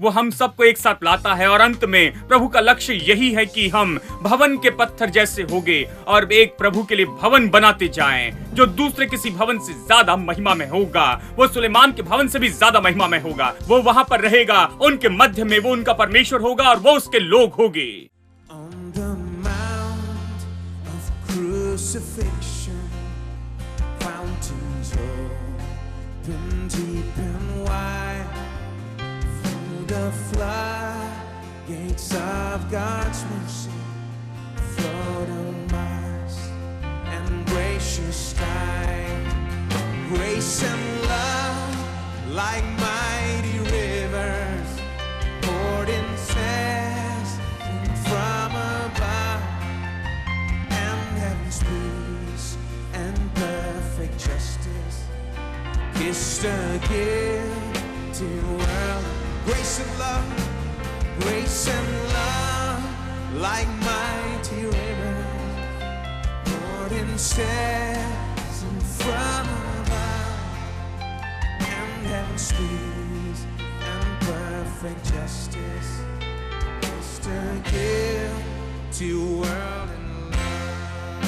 वो हम सबको एक साथ लाता है और अंत में प्रभु का लक्ष्य यही है कि हम भवन के पत्थर जैसे होंगे और एक प्रभु के लिए भवन बनाते जाएं, जो दूसरे किसी भवन से ज्यादा महिमा में होगा। वो सुलेमान के भवन से भी ज्यादा महिमा में होगा। वो वहां पर रहेगा, उनके मध्य में वो उनका परमेश्वर होगा और वो उसके लोग होंगे। On the mount of crucifixion, fountains open deep and wide, through the floodgates of God's mercy, flowed a vast and gracious tide. Grace and love like mighty rivers poured incessant from above, and heaven's peace and perfect justice kissed a guilty world. Grace and love like mighty rivers poured incessant from above, and heaven's peace and perfect justice kissed a guilty world in love.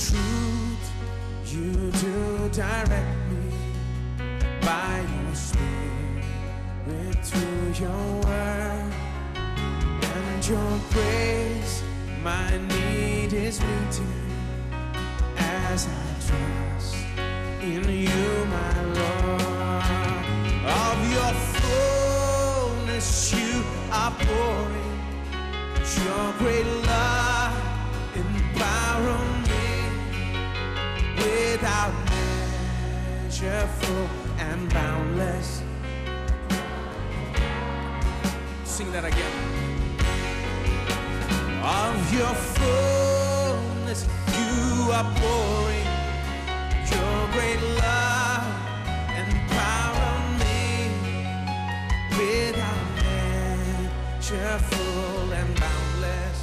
Truth, you do direct me by your Spirit through your word, and your grace my need is meeting as I trust in you, my Lord. Of your fullness you are pouring your great love empower me without measure, full and boundless. Sing that again. Of your fullness you are pouring your great love empower me without measure, full and boundless,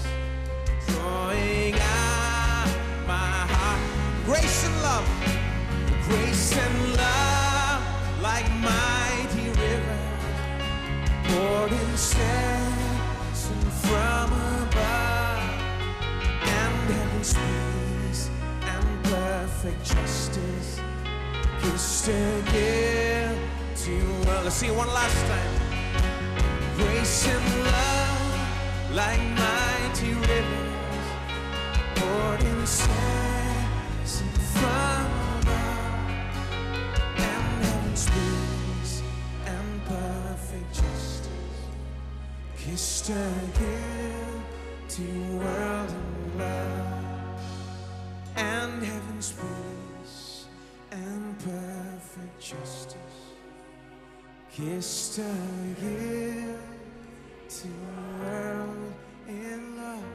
drawing out my heart. Grace and love like mighty rivers poured incessant from above, and heaven's peace and perfect justice kissed a guilty world. Let's sing it one last time. Grace and love like mighty rivers poured incessant from above, and heaven's peace and perfect justice kissed a guilty world in love, and heaven's peace and perfect justice kissed a guilty world in love.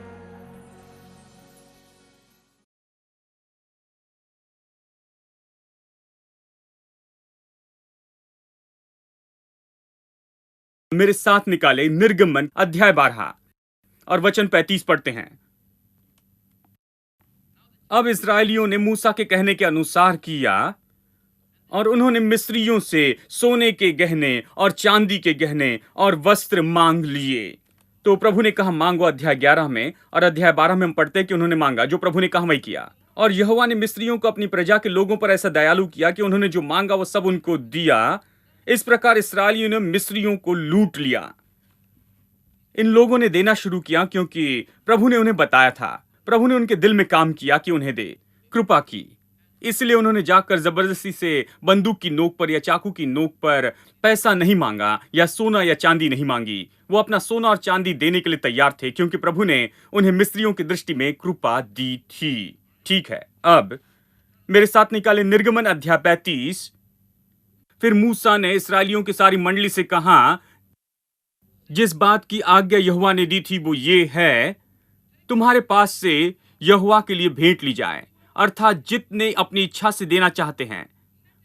मेरे साथ निकाले निर्गमन अध्याय 12 और वचन 35 पढ़ते हैं। अब इस्राएलियों ने मूसा के कहने के अनुसार किया और उन्होंने मिस्रियों से सोने के गहने और चांदी के गहने और वस्त्र मांग लिए। तो प्रभु ने कहा मांगो अध्याय 11 में, और अध्याय 12 में हम पढ़ते हैं कि उन्होंने मांगा, जो प्रभु ने कहा वही किया। और यहोवा ने मिस्रियों को अपनी प्रजा के लोगों पर ऐसा दयालु किया कि उन्होंने जो मांगा वो सब उनको दिया। इस प्रकार इस्राएलियों ने मिस्रियों को लूट लिया। इन लोगों ने देना शुरू किया क्योंकि प्रभु ने उन्हें बताया था। प्रभु ने उनके दिल में काम किया कि उन्हें दे, कृपा की। इसलिए उन्होंने जाकर जबरदस्ती से बंदूक की नोक पर या चाकू की नोक पर पैसा नहीं मांगा या सोना या चांदी नहीं मांगी। वो अपना सोना और चांदी देने के लिए तैयार थे क्योंकि प्रभु ने उन्हें मिस्रियों की दृष्टि में कृपा दी थी। ठीक है, अब मेरे साथ निकाले निर्गमन अध्याय 35। फिर मूसा ने इस्राएलियों की सारी मंडली से कहा, जिस बात की आज्ञा यहोवा ने दी थी वो ये है, तुम्हारे पास से यहोवा के लिए भेंट ली जाए, अर्थात जितने अपनी इच्छा से देना चाहते हैं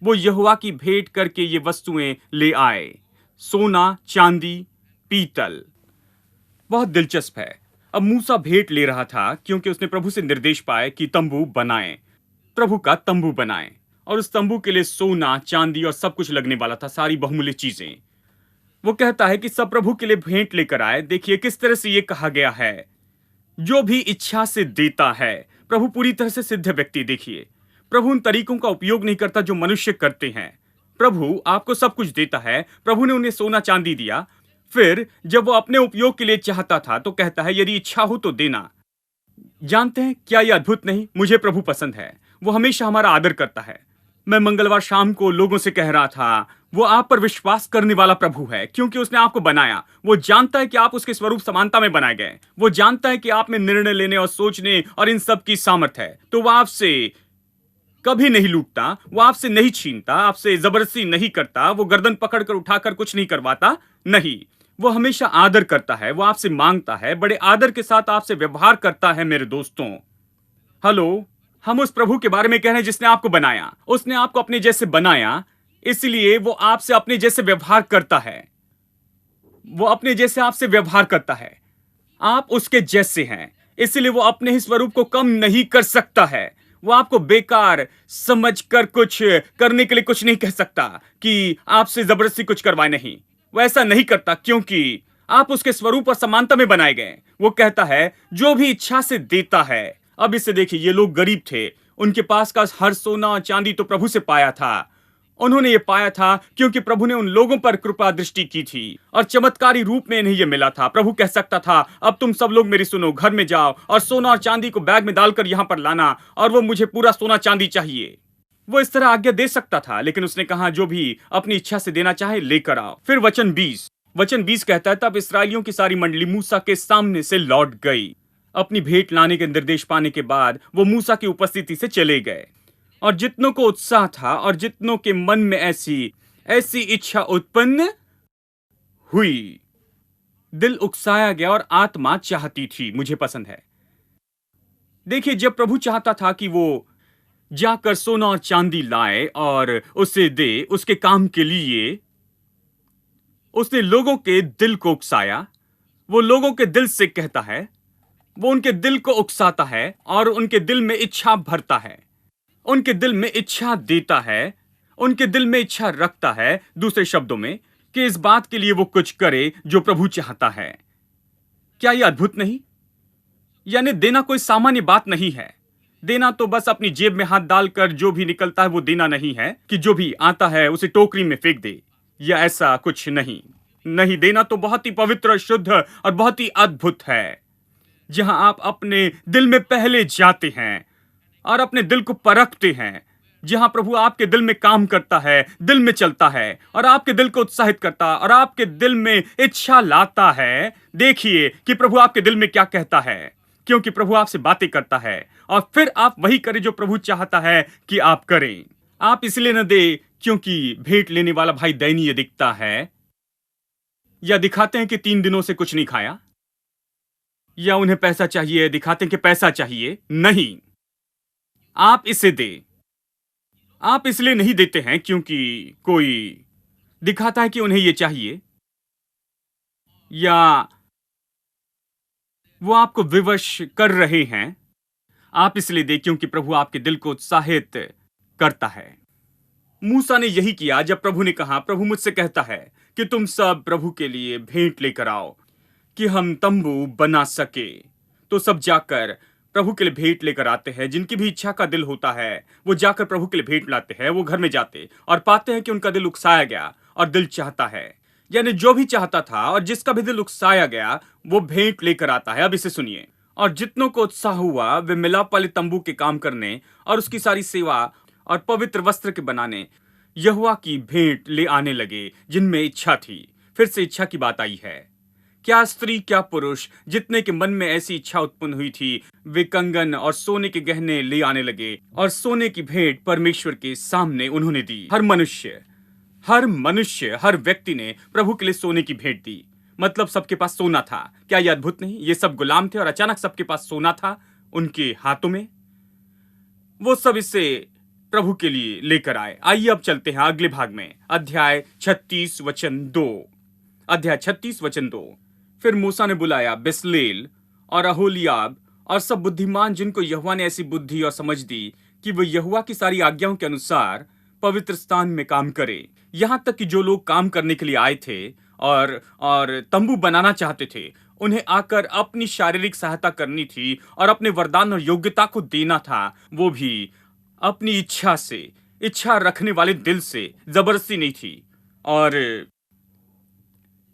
वो यहोवा की भेंट करके ये वस्तुएं ले आए, सोना, चांदी, पीतल। बहुत दिलचस्प है। अब मूसा भेंट ले रहा था क्योंकि उसने प्रभु से निर्देश पाए कि तंबू बनाएं, प्रभु का तंबू बनाएं, और उस तंबू के लिए सोना, चांदी और सब कुछ लगने वाला था, सारी बहुमूल्य चीजें। वो कहता है कि सब प्रभु के लिए भेंट लेकर आए। देखिए किस तरह से ये कहा गया है, जो भी इच्छा से देता है। प्रभु पूरी तरह से सिद्ध व्यक्ति। देखिए प्रभु उन तरीकों का उपयोग नहीं करता जो मनुष्य करते हैं। प्रभु आपको सब कुछ देता है। प्रभु ने उन्हें सोना चांदी दिया, फिर जब वो अपने उपयोग के लिए चाहता था तो कहता है यदि इच्छा हो तो देना। जानते हैं क्या यह अद्भुत नहीं? मुझे प्रभु पसंद है। वो हमेशा हमारा आदर करता है। मैं मंगलवार शाम को लोगों से कह रहा था, वो आप पर विश्वास करने वाला प्रभु है क्योंकि उसने आपको बनाया। वो जानता है कि आप उसके स्वरूप समानता में बनाए गए। वो जानता है कि आप में निर्णय लेने और सोचने और इन सब की सामर्थ्य है। तो वो आपसे कभी नहीं लूटता, वो आपसे नहीं छीनता, आपसे जबरदस्ती नहीं करता, वो गर्दन पकड़कर उठाकर कुछ नहीं करवाता। नहीं, वो हमेशा आदर करता है। वो आपसे मांगता है, बड़े आदर के साथ आपसे व्यवहार करता है। मेरे दोस्तों, हेलो, हम उस प्रभु के बारे में कह रहे हैं जिसने आपको बनाया। उसने आपको अपने जैसे बनाया, इसलिए वो आपसे अपने जैसे व्यवहार करता है। वो अपने जैसे आपसे व्यवहार करता है। आप उसके जैसे हैं, इसलिए वो अपने ही स्वरूप को कम नहीं कर सकता है। वो आपको बेकार समझकर कुछ करने के लिए कुछ नहीं कह सकता कि आपसे जबरदस्ती कुछ करवाए। नहीं, वो ऐसा नहीं करता क्योंकि आप उसके स्वरूप और समानता में बनाए गए। वो कहता है जो भी इच्छा से देता है। अब इसे देखिए, ये लोग गरीब थे, उनके पास का हर सोना और चांदी तो प्रभु से पाया था। उन्होंने ये पाया था क्योंकि प्रभु ने उन लोगों पर कृपा दृष्टि की थी और चमत्कारी रूप में इन्हें ये मिला था। प्रभु कह सकता था, अब तुम सब लोग मेरी सुनो, घर में जाओ और सोना और चांदी को बैग में डालकर यहां पर लाना, और वो मुझे पूरा सोना चांदी चाहिए। वो इस तरह आज्ञा दे सकता था, लेकिन उसने कहा जो भी अपनी इच्छा से देना चाहे लेकर आओ। फिर वचन 20 कहता है, तब इस्राएलियों की सारी मंडली मूसा के सामने से लौट गई। अपनी भेंट लाने के निर्देश पाने के बाद वो मूसा की उपस्थिति से चले गए, और जितनों को उत्साह था और जितनों के मन में ऐसी इच्छा उत्पन्न हुई, दिल उकसाया गया और आत्मा चाहती थी। मुझे पसंद है। देखिए, जब प्रभु चाहता था कि वो जाकर सोना और चांदी लाए और उसे दे उसके काम के लिए, उसने लोगों के दिल को उकसाया। वो लोगों के दिल से कहता है, वो उनके दिल को उकसाता है और उनके दिल में इच्छा भरता है, उनके दिल में इच्छा देता है, उनके दिल में इच्छा रखता है। दूसरे शब्दों में कि इस बात के लिए वो कुछ करे जो प्रभु चाहता है। क्या यह अद्भुत नहीं? यानी देना कोई सामान्य बात नहीं है। देना तो बस अपनी जेब में हाथ डालकर जो भी निकलता है वो देना नहीं है कि जो भी आता है उसे टोकरी में फेंक दे, या ऐसा कुछ नहीं। नहीं, देना तो बहुत ही पवित्र, शुद्ध और बहुत ही अद्भुत है, जहां आप अपने दिल में पहले जाते हैं और अपने दिल को परखते हैं, जहां प्रभु आपके दिल में काम करता है, दिल में चलता है और आपके दिल को उत्साहित करता और आपके दिल में इच्छा लाता है। देखिए कि प्रभु आपके दिल में क्या कहता है, क्योंकि प्रभु आपसे बातें करता है और फिर आप वही करें जो प्रभु चाहता है कि आप करें। आप इसलिए न दे क्योंकि भेंट लेने वाला भाई दयनीय दिखता है, या दिखाते हैं कि 3 दिनों से कुछ नहीं खाया, या उन्हें पैसा चाहिए, दिखाते हैं कि पैसा चाहिए। नहीं, आप इसे दे। आप इसलिए नहीं देते हैं क्योंकि कोई दिखाता है कि उन्हें यह चाहिए, या वो आपको विवश कर रहे हैं। आप इसलिए दे क्योंकि प्रभु आपके दिल को उत्साहित करता है। मूसा ने यही किया जब प्रभु ने कहा, प्रभु मुझसे कहता है कि तुम सब प्रभु के लिए भेंट लेकर आओ कि हम तंबू बना सके। तो सब जाकर प्रभु के लिए भेंट लेकर आते हैं। जिनकी भी इच्छा का दिल होता है वो जाकर प्रभु के लिए भेंट लाते हैं। वो घर में जाते और पाते हैं कि उनका दिल उकसाया गया और दिल चाहता है, यानी जो भी चाहता था और जिसका भी दिल उकसाया गया वो भेंट लेकर आता है। अब इसे सुनिए, और जितनों को उत्साह हुआ वे मिलाप वाले तंबू के काम करने और उसकी सारी सेवा और पवित्र वस्त्र के बनाने यहोवा की भेंट ले आने लगे जिनमें इच्छा थी। फिर से इच्छा की बात आई है। क्या स्त्री क्या पुरुष, जितने के मन में ऐसी इच्छा उत्पन्न हुई थी, वे कंगन और सोने के गहने ले आने लगे और सोने की भेंट परमेश्वर के सामने उन्होंने दी। हर मनुष्य, हर व्यक्ति ने प्रभु के लिए सोने की भेंट दी। मतलब सबके पास सोना था। क्या यह अद्भुत नहीं? ये सब गुलाम थे और अचानक सबके पास सोना था उनके हाथों में। वो सब इसे प्रभु के लिए लेकर आए। आइए अब चलते हैं अगले भाग में, अध्याय 36 वचन 2। फिर मूसा ने बुलाया बिसलेल और अहोलियाब और सब बुद्धिमान, जिनको यहोवा ने ऐसी बुद्धि और समझ दी कि वो यहोवा की सारी आज्ञाओं के अनुसार पवित्र स्थान में काम करे। यहां तक कि जो लोग काम करने के लिए आए थे और तंबू बनाना चाहते थे। उन्हें आकर अपनी शारीरिक सहायता करनी थी और अपने वरदान और योग्यता को देना था, वो भी अपनी इच्छा से, इच्छा रखने वाले दिल से, जबरदस्ती नहीं थी। और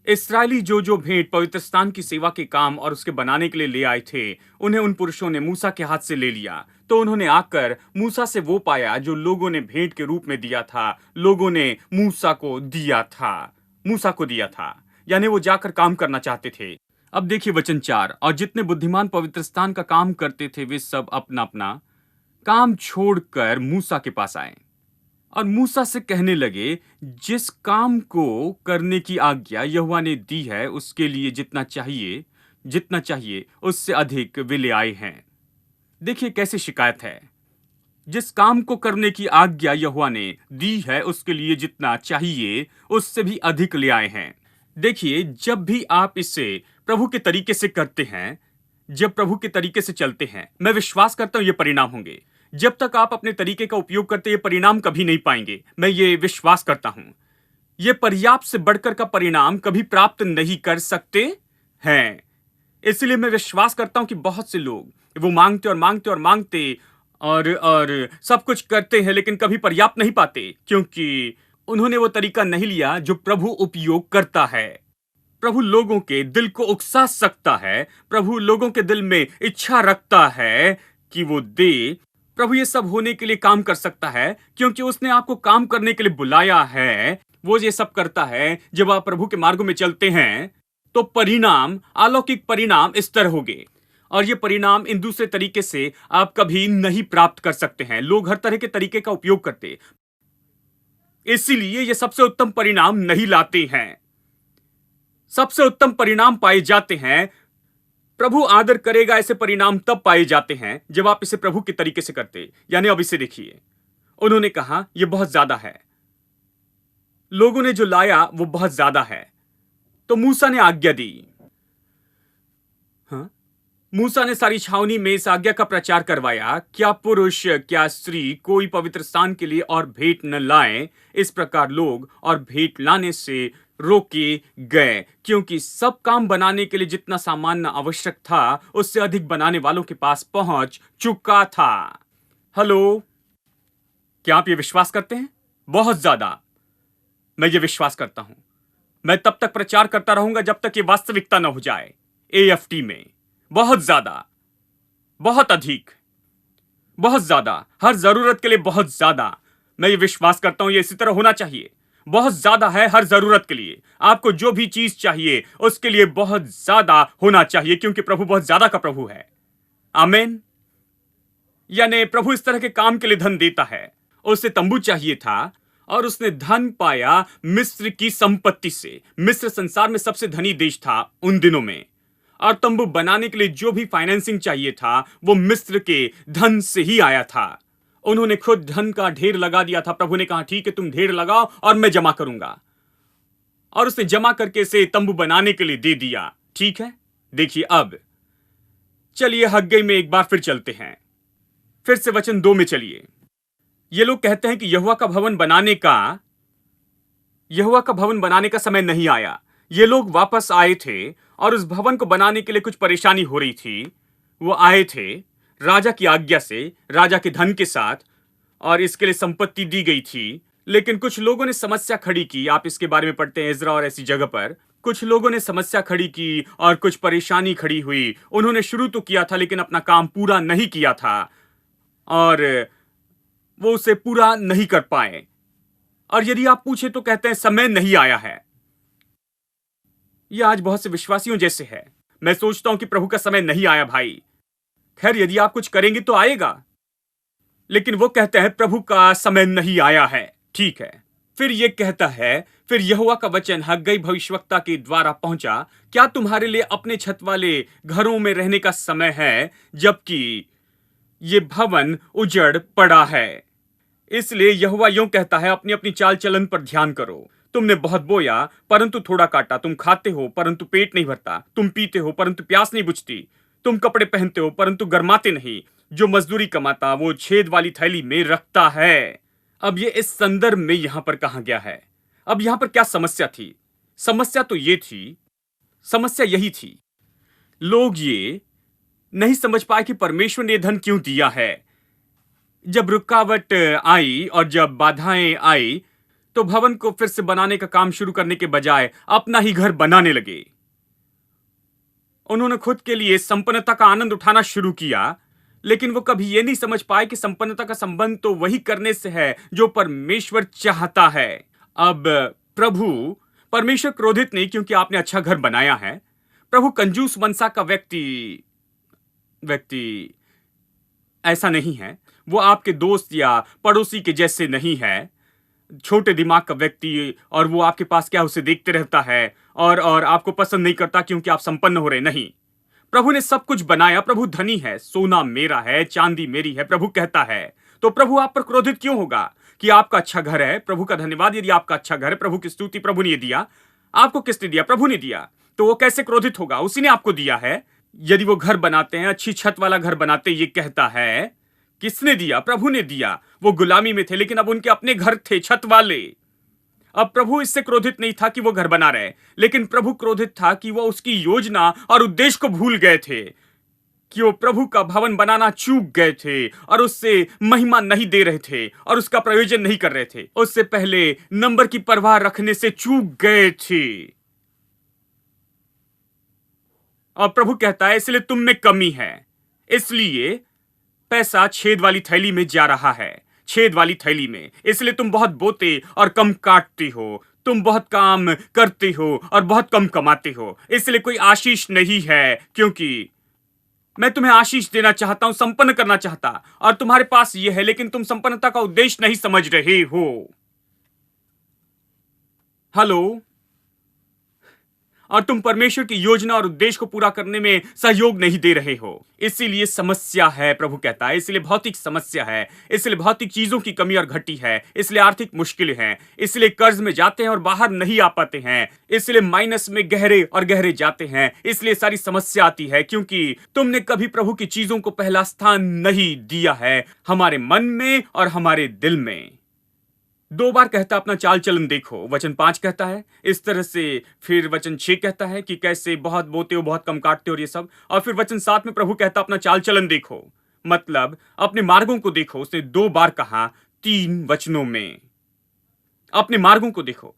इस्राएली जो भेंट पवित्र स्थान की सेवा के काम और उसके बनाने के लिए ले आए थे, उन्हें उन पुरुषों ने मूसा के हाथ से ले लिया। तो उन्होंने आकर मूसा से वो पाया जो लोगों ने भेंट के रूप में दिया था। लोगों ने मूसा को दिया था, यानी वो जाकर काम करना चाहते थे। अब देखिए वचन 4, और जितने बुद्धिमान पवित्र स्थान का काम करते थे वे सब अपना अपना काम छोड़कर मूसा के पास आए और मूसा से कहने लगे, जिस काम को करने की आज्ञा यहोवा ने दी है उसके लिए जितना चाहिए उससे अधिक वे ले आए हैं। देखिए कैसे शिकायत है। जिस काम को करने की आज्ञा यहोवा ने दी है उसके लिए जितना चाहिए उससे भी अधिक ले आए हैं। देखिए, जब भी आप इसे प्रभु के तरीके से करते हैं, जब प्रभु के तरीके से चलते हैं, मैं विश्वास करता हूं ये परिणाम होंगे। जब तक आप अपने तरीके का उपयोग करते ये परिणाम कभी नहीं पाएंगे। मैं ये विश्वास करता हूं। ये पर्याप्त से बढ़कर का परिणाम कभी प्राप्त नहीं कर सकते हैं। इसलिए मैं विश्वास करता हूं कि बहुत से लोग वो मांगते और सब कुछ करते हैं लेकिन कभी पर्याप्त नहीं पाते, क्योंकि उन्होंने वो तरीका नहीं लिया जो प्रभु उपयोग करता है। प्रभु लोगों के दिल को उकसा सकता है। प्रभु लोगों के दिल में इच्छा रखता है कि वो दे। प्रभु ये सब होने के लिए काम कर सकता है क्योंकि उसने आपको काम करने के लिए बुलाया है। वो ये सब करता है। जब आप प्रभु के मार्गों में चलते हैं तो परिणाम, अलौकिक परिणाम इस तरह होंगे, और ये परिणाम इन दूसरे तरीके से आप कभी नहीं प्राप्त कर सकते हैं। लोग हर तरह के तरीके का उपयोग करते, इसीलिए ये सबसे उत्तम परिणाम नहीं लाते हैं। सबसे उत्तम परिणाम पाए जाते हैं, प्रभु आदर करेगा ऐसे परिणाम तब पाए जाते हैं जब आप इसे प्रभु के तरीके से करते। यानी अब इसे देखिए, उन्होंने कहा यह बहुत ज्यादा है, लोगों ने जो लाया वो बहुत ज्यादा है, तो मूसा ने आज्ञा दी। मूसा ने सारी छावनी में इस आज्ञा का प्रचार करवाया, क्या पुरुष क्या स्त्री कोई पवित्र स्थान के लिए और भेंट न लाए। इस प्रकार लोग और भेंट लाने से रोके गए, क्योंकि सब काम बनाने के लिए जितना सामान आवश्यक था उससे अधिक बनाने वालों के पास पहुंच चुका था। हेलो, क्या आप ये विश्वास करते हैं? बहुत ज्यादा मैं ये विश्वास करता हूं। मैं तब तक प्रचार करता रहूंगा जब तक ये वास्तविकता न हो जाए। AFT में बहुत ज्यादा, बहुत अधिक, बहुत ज्यादा, हर जरूरत के लिए बहुत ज्यादा। मैं ये विश्वास करता हूं ये इसी तरह होना चाहिए। बहुत ज्यादा है हर जरूरत के लिए। आपको जो भी चीज चाहिए उसके लिए बहुत ज्यादा होना चाहिए, क्योंकि प्रभु बहुत ज्यादा का प्रभु है। आमीन। यानी प्रभु इस तरह के काम के लिए धन देता है। उसे तंबू चाहिए था और उसने धन पाया मिस्र की संपत्ति से। मिस्र संसार में सबसे धनी देश था उन दिनों में, और तंबू बनाने के लिए जो भी फाइनेंसिंग चाहिए था वो मिस्र के धन से ही आया था। उन्होंने खुद धन का ढेर लगा दिया था। प्रभु ने कहा ठीक है, तुम ढेर लगाओ और मैं जमा करूंगा, और उसने जमा करके इसे तंबू बनाने के लिए दे दिया। ठीक है, देखिए अब चलिए हग्गई में एक बार फिर चलते हैं। फिर से वचन 2 में चलिए। ये लोग कहते हैं कि यहोवा का भवन बनाने का समय नहीं आया। ये लोग वापस आए थे और उस भवन को बनाने के लिए कुछ परेशानी हो रही थी। वो आए थे राजा की आज्ञा से, राजा के धन के साथ, और इसके लिए संपत्ति दी गई थी। लेकिन कुछ लोगों ने समस्या खड़ी की। आप इसके बारे में पढ़ते हैं इज़रा और ऐसी जगह पर। कुछ लोगों ने समस्या खड़ी की और कुछ परेशानी खड़ी हुई। उन्होंने शुरू तो किया था लेकिन अपना काम पूरा नहीं किया था, और वो उसे पूरा नहीं कर पाए। और यदि आप पूछे तो कहते हैं समय नहीं आया है। यह आज बहुत से विश्वासियों जैसे है। मैं सोचता हूं कि प्रभु का समय नहीं आया भाई। खैर, यदि आप कुछ करेंगे तो आएगा, लेकिन वो कहते हैं प्रभु का समय नहीं आया है। ठीक है, फिर ये कहता है, फिर यहोवा का वचन हग्गई भविष्यवक्ता के द्वारा पहुंचा, क्या तुम्हारे लिए अपने छत वाले घरों में रहने का समय है, जबकि ये भवन उजड़ पड़ा है। इसलिए यहोवा यूं कहता है, अपनी अपनी चाल चलन पर ध्यान करो। तुमने बहुत बोया परंतु थोड़ा काटा। तुम खाते हो परंतु पेट नहीं भरता। तुम पीते हो परंतु प्यास नहीं बुझती। तुम कपड़े पहनते हो परंतु गर्माते नहीं। जो मजदूरी कमाता वो छेद वाली थैली में रखता है। अब ये इस संदर्भ में यहां पर कहा गया है। अब यहां पर क्या समस्या थी? समस्या तो ये थी, समस्या यही थी, लोग ये नहीं समझ पाए कि परमेश्वर ने धन क्यों दिया है। जब रुकावट आई और जब बाधाएं आई, तो भवन को फिर से बनाने का काम शुरू करने के बजाय अपना ही घर बनाने लगे। उन्होंने खुद के लिए संपन्नता का आनंद उठाना शुरू किया, लेकिन वो कभी ये नहीं समझ पाए कि संपन्नता का संबंध तो वही करने से है जो परमेश्वर चाहता है। अब परमेश्वर क्रोधित नहीं क्योंकि आपने अच्छा घर बनाया है। प्रभु कंजूस मनसा का व्यक्ति ऐसा नहीं है। वो आपके दोस्त या पड़ोसी के जैसे नहीं है, छोटे दिमाग का व्यक्ति, और वो आपके पास क्या उसे देखते रहता है और आपको पसंद नहीं करता क्योंकि आप संपन्न हो रहे। नहीं, प्रभु ने सब कुछ बनाया। प्रभु धनी है, सोना मेरा है, चांदी मेरी है, प्रभु कहता है। तो प्रभु आप पर क्रोधित क्यों होगा कि आपका अच्छा घर है? प्रभु का धन्यवाद यदि आपका अच्छा घर है। प्रभु की स्तुति, प्रभु ने दिया। आपको किसने दिया? प्रभु ने दिया। तो वो कैसे क्रोधित होगा? उसी ने आपको दिया है। यदि वो घर बनाते हैं, अच्छी छत वाला घर बनाते, ये कहता है किसने दिया? प्रभु ने दिया। वो गुलामी में थे, लेकिन अब उनके अपने घर थे, छत वाले। अब प्रभु इससे क्रोधित नहीं था कि वो घर बना रहे, लेकिन प्रभु क्रोधित था कि वो उसकी योजना और उद्देश्य को भूल गए थे, कि वो प्रभु का भवन बनाना चूक गए थे और उससे महिमा नहीं दे रहे थे और उसका प्रयोजन नहीं कर रहे थे। उससे पहले नंबर की परवाह रखने से चूक गए थे। और प्रभु कहता है इसलिए तुम में कमी है, इसलिए पैसा छेद वाली थैली में जा रहा है, छेद वाली थैली में। इसलिए तुम बहुत बोते और कम काटते हो, तुम बहुत काम करते हो और बहुत कम कमाते हो। इसलिए कोई आशीष नहीं है, क्योंकि मैं तुम्हें आशीष देना चाहता हूं, संपन्न करना चाहता, और तुम्हारे पास यह है, लेकिन तुम संपन्नता का उद्देश्य नहीं समझ रहे हो। हेलो। और तुम परमेश्वर की योजना और उद्देश्य को पूरा करने में सहयोग नहीं दे रहे हो। इसीलिए समस्या है, प्रभु कहता है। इसलिए भौतिक समस्या है, इसलिए भौतिक चीजों की कमी और घटी है, इसलिए आर्थिक मुश्किलें हैं, इसलिए कर्ज में जाते हैं और बाहर नहीं आ पाते हैं, इसलिए माइनस में गहरे और गहरे जाते हैं, इसलिए सारी समस्या आती है, क्योंकि तुमने कभी प्रभु की चीजों को पहला स्थान नहीं दिया है हमारे मन में और हमारे दिल में। 2 बार कहता अपना चाल चलन देखो। वचन 5 कहता है इस तरह से, फिर वचन 6 कहता है कि कैसे बहुत बोते हो, बहुत कम काटते हो, और ये सब। और फिर वचन 7 में प्रभु कहता अपना चाल चलन देखो, मतलब अपने मार्गों को देखो। उसने 2 बार कहा 3 वचनों में। अपने मार्गों को देखो,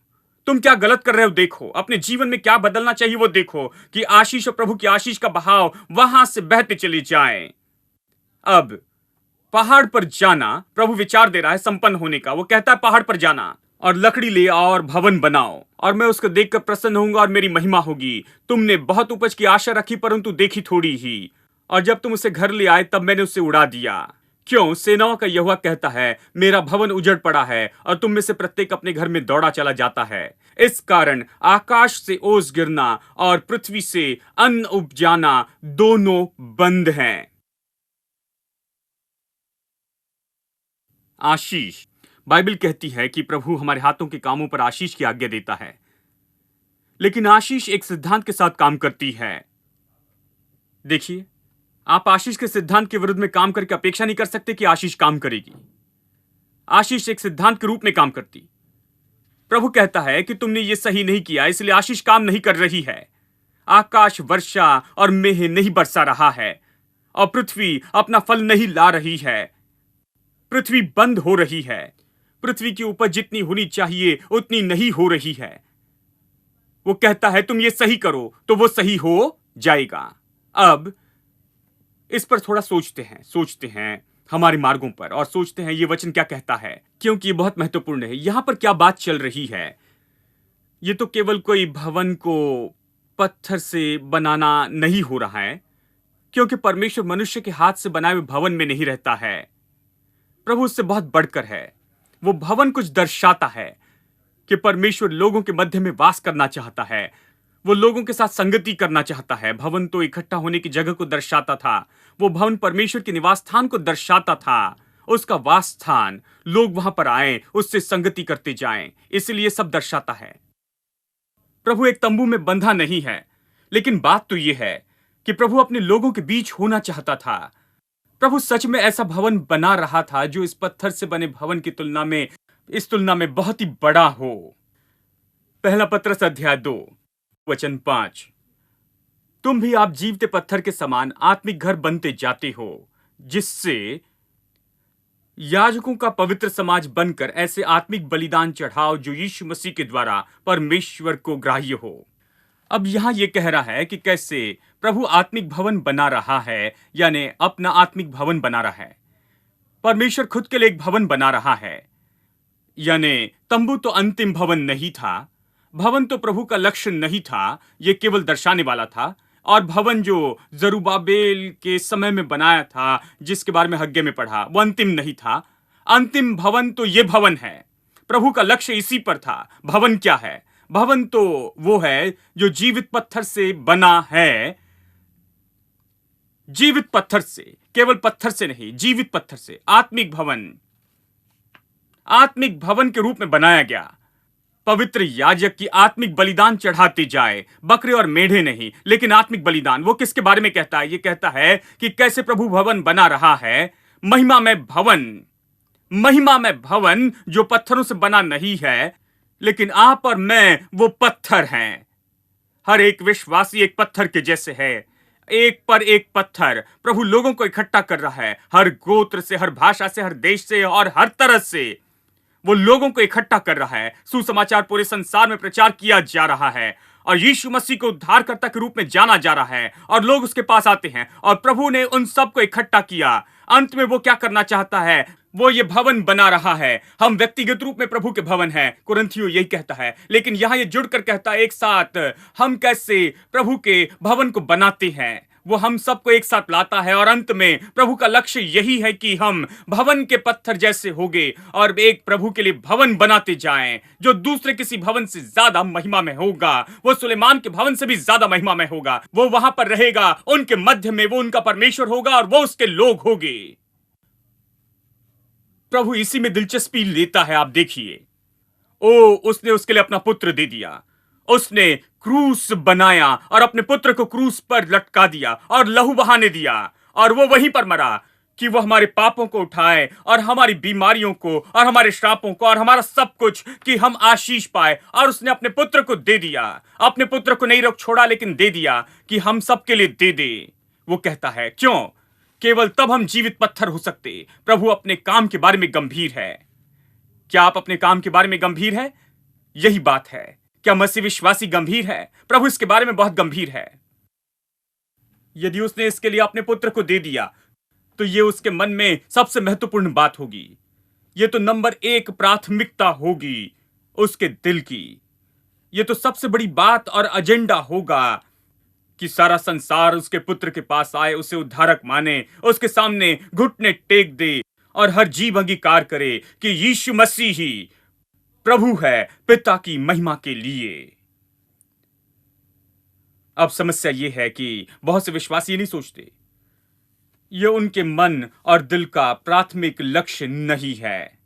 तुम क्या गलत कर रहे हो देखो, अपने जीवन में क्या बदलना चाहिए वो देखो, कि आशीष और प्रभु की आशीष का बहाव वहां से बहते चले जाए। अब पहाड़ पर जाना, प्रभु विचार दे रहा है संपन्न होने का। वो कहता है पहाड़ पर जाना और लकड़ी ले आओ और भवन बनाओ, और मैं उसको देखकर प्रसन्न होऊंगा और मेरी महिमा होगी। तुमने बहुत उपज की आशा रखी, परंतु देखी थोड़ी ही, और जब तुम उसे घर ले आए तब मैंने उसे उड़ा दिया। क्यों? सेनाओं का यहोवा कहता है मेरा भवन उजड़ पड़ा है और तुम में से प्रत्येक अपने घर में दौड़ा चला जाता है। इस कारण आकाश से ओस गिरना और पृथ्वी से अन्न उपजाना दोनों बंद हैं। आशीष, बाइबल कहती है कि प्रभु हमारे हाथों के कामों पर आशीष की आज्ञा देता है, लेकिन आशीष एक सिद्धांत के साथ काम करती है। देखिए, आप आशीष के सिद्धांत के विरुद्ध में काम करके अपेक्षा नहीं कर सकते कि आशीष काम करेगी। आशीष एक सिद्धांत के रूप में काम करती। प्रभु कहता है कि तुमने ये सही नहीं किया, इसलिए आशीष काम नहीं कर रही है। आकाश वर्षा और मेह नहीं बरसा रहा है, और पृथ्वी अपना फल नहीं ला रही है। पृथ्वी बंद हो रही है। पृथ्वी की उपज जितनी होनी चाहिए उतनी नहीं हो रही है। वो कहता है तुम ये सही करो तो वो सही हो जाएगा। अब इस पर थोड़ा सोचते हैं हमारे मार्गों पर, और सोचते हैं ये वचन क्या कहता है, क्योंकि ये बहुत महत्वपूर्ण है। यहां पर क्या बात चल रही है? ये तो केवल कोई भवन को पत्थर से बनाना नहीं हो रहा है, क्योंकि परमेश्वर मनुष्य के हाथ से बनाए हुए भवन में नहीं रहता है। प्रभु उससे बहुत बढ़कर है। वो भवन कुछ दर्शाता है कि परमेश्वर लोगों के मध्य में वास करना चाहता है, वो लोगों के साथ संगति करना चाहता है। भवन तो इकट्ठा होने की जगह को दर्शाता था। वो भवन परमेश्वर के निवास स्थान को दर्शाता था, उसका वास स्थान। लोग वहां पर आए, उससे संगति करते जाएं, इसलिए सब दर्शाता है। प्रभु एक तंबू में बंधा नहीं है, लेकिन बात तो यह है कि प्रभु अपने लोगों के बीच होना चाहता था। प्रभु सच में ऐसा भवन बना रहा था जो इस पत्थर से बने भवन की तुलना में बहुत ही बड़ा हो। पहला पत्रस अध्याय 2 वचन 5। तुम भी आप जीवते पत्थर के समान आत्मिक घर बनते जाते हो, जिससे याजकों का पवित्र समाज बनकर ऐसे आत्मिक बलिदान चढ़ाओ जो यीशु मसीह के द्वारा परमेश्वर को ग्राह्य हो। अब यहां यह कह रहा है कि कैसे प्रभु आत्मिक भवन बना रहा है, यानी अपना आत्मिक भवन बना रहा है। परमेश्वर खुद के लिए एक भवन बना रहा है, यानी तंबू तो अंतिम भवन नहीं था, भवन तो प्रभु का लक्ष्य नहीं था, यह केवल दर्शाने वाला था। और भवन जो जरुब्बाबेल के समय में बनाया था, जिसके बारे में हग्गे में पढ़ा, वो अंतिम नहीं था। अंतिम भवन तो यह भवन है। प्रभु का लक्ष्य इसी पर था। भवन क्या है? भवन तो वो है जो जीवित पत्थर से बना है। जीवित पत्थर से, केवल पत्थर से नहीं, जीवित पत्थर से आत्मिक भवन, आत्मिक भवन के रूप में बनाया गया। पवित्र याजक की आत्मिक बलिदान चढ़ाते जाए, बकरे और मेढ़े नहीं, लेकिन आत्मिक बलिदान। वो किसके बारे में कहता है? ये कहता है कि कैसे प्रभु भवन बना रहा है, महिमा में भवन, महिमा में भवन जो पत्थरों से बना नहीं है, लेकिन आप और मैं वो पत्थर हैं। हर एक विश्वासी एक पत्थर के जैसे है, एक पर एक पत्थर। प्रभु लोगों को इकट्ठा कर रहा है, हर गोत्र से, हर भाषा से, हर देश से और हर तरह से वो लोगों को इकट्ठा कर रहा है। सुसमाचार पूरे संसार में प्रचार किया जा रहा है और यीशु मसीह को उद्धारकर्ता के रूप में जाना जा रहा है और लोग उसके पास आते हैं और प्रभु ने उन सबको इकट्ठा किया। अंत में वो क्या करना चाहता है? वो ये भवन बना रहा है। हम व्यक्तिगत रूप में प्रभु के भवन हैं, कुरिन्थियों यही कहता है, लेकिन यहां ये जुड़कर कहता है एक साथ हम कैसे प्रभु के भवन को बनाते हैं। वो हम सबको एक साथ लाता है और अंत में प्रभु का लक्ष्य यही है कि हम भवन के पत्थर जैसे होंगे और एक प्रभु के लिए भवन बनाते जाएं जो दूसरे किसी भवन से ज्यादा महिमा में होगा। वो सुलेमान के भवन से भी ज्यादा महिमा में होगा। वो वहां पर रहेगा, उनके मध्य में वो उनका परमेश्वर होगा और वो उसके लोग होंगे। प्रभु इसी में दिलचस्पी लेता है। आप देखिए, उसने उसके लिए अपना पुत्र दे दिया। उसने क्रूस बनाया और अपने पुत्र को क्रूस पर लटका दिया और लहू बहाने दिया और वो वहीं पर मरा कि वो हमारे पापों को उठाए और हमारी बीमारियों को और हमारे श्रापों को और हमारा सब कुछ, कि हम आशीष पाए। और उसने अपने पुत्र को दे दिया, अपने पुत्र को नहीं रोक छोड़ा, लेकिन दे दिया कि हम सबके लिए दे दे। वो कहता है क्यों? केवल तब हम जीवित पत्थर हो सकते। प्रभु अपने काम के बारे में गंभीर है। क्या आप अपने काम के बारे में गंभीर है? यही बात है। क्या मसीह विश्वासी गंभीर है? प्रभु इसके बारे में बहुत गंभीर है। यदि उसने इसके लिए अपने पुत्र को दे दिया तो यह उसके मन में सबसे महत्वपूर्ण बात होगी। यह तो नंबर 1 प्राथमिकता होगी उसके दिल की। यह तो सबसे बड़ी बात और एजेंडा होगा कि सारा संसार उसके पुत्र के पास आए, उसे उद्धारक माने, उसके सामने घुटने टेक दे और हर जीव अंगीकार करे कि यीशु मसीह ही प्रभु है, पिता की महिमा के लिए। अब समस्या यह है कि बहुत से विश्वासी नहीं सोचते। यह उनके मन और दिल का प्राथमिक लक्ष्य नहीं है।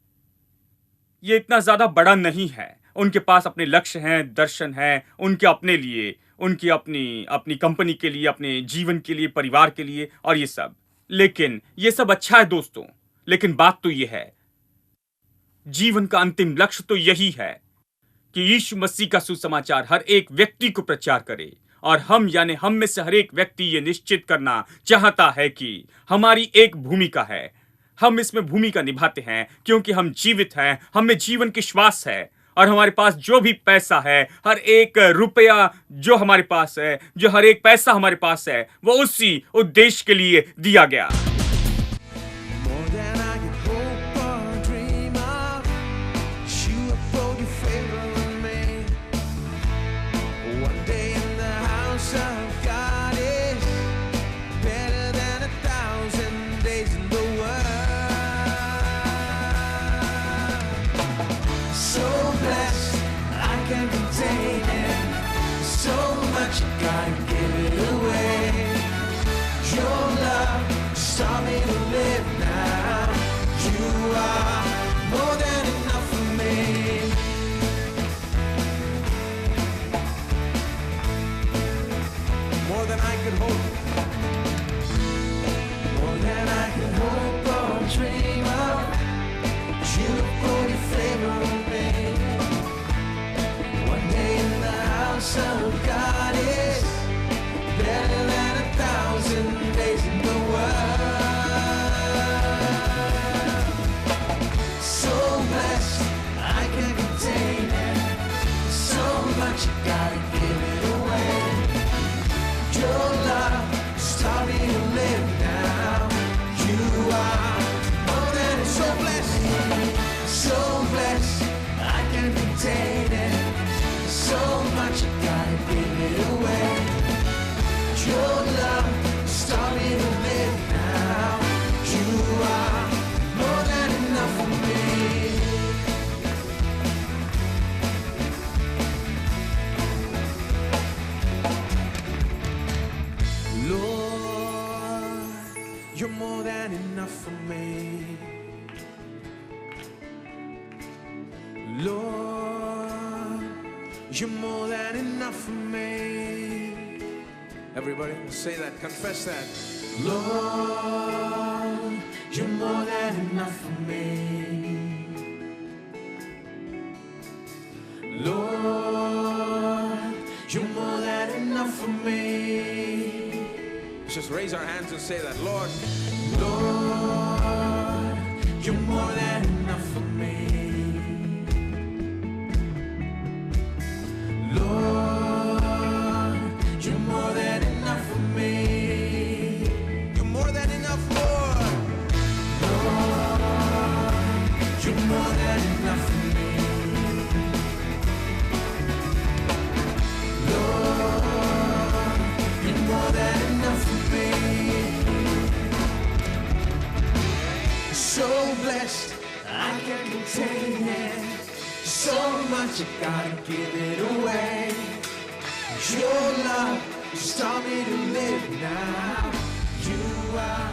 यह इतना ज्यादा बड़ा नहीं है। उनके पास अपने लक्ष्य हैं, दर्शन हैं, उनके अपने लिए, उनकी अपनी कंपनी के लिए, अपने जीवन के लिए, परिवार के लिए और ये सब। लेकिन ये सब अच्छा है दोस्तों, लेकिन बात तो यह है, जीवन का अंतिम लक्ष्य तो यही है कि यीशु मसीह का सुसमाचार हर एक व्यक्ति को प्रचार करे। और हम यानी हम में से हर एक व्यक्ति ये निश्चित करना चाहता है कि हमारी एक भूमिका है। हम इसमें भूमिका निभाते हैं क्योंकि हम जीवित हैं, हम में जीवन की श्वास है और हमारे पास जो भी पैसा है, हर एक रुपया जो हमारे पास है, जो हर एक पैसा हमारे पास है, वो उसी उद्देश्य के लिए दिया गया। More than I could hope or dream of, you uphold your favor on me. One day in the house of God is better than 1,000 days in the world. So blessed, I can't contain it. So much, gotta give it away. Your love saw me to live now. You are more than enough for me. More than I could hope. More than I could hope or dream of. You put your favor on me. One day much you gotta give it away. Your love taught me to live now. You are more than so blessed, I can't contain it. So much you gotta give it away. Your love taught me to live now. You are more than enough for me. Lord, you're more than enough for me. Lord, you're more than enough for me. Everybody, say that, confess that. Lord, you're more than enough for me. Lord, you're more than enough for me. Let's just raise our hands and say that. Lord, Lord, you're more than enough for me. Lord, you're more than enough for me. You're more than enough, Lord. Lord, you're more than enough for me. Lord, you're more than enough for me. So blessed, I can't contain it. So much I gotta give it away. Your love just taught me to live now. You are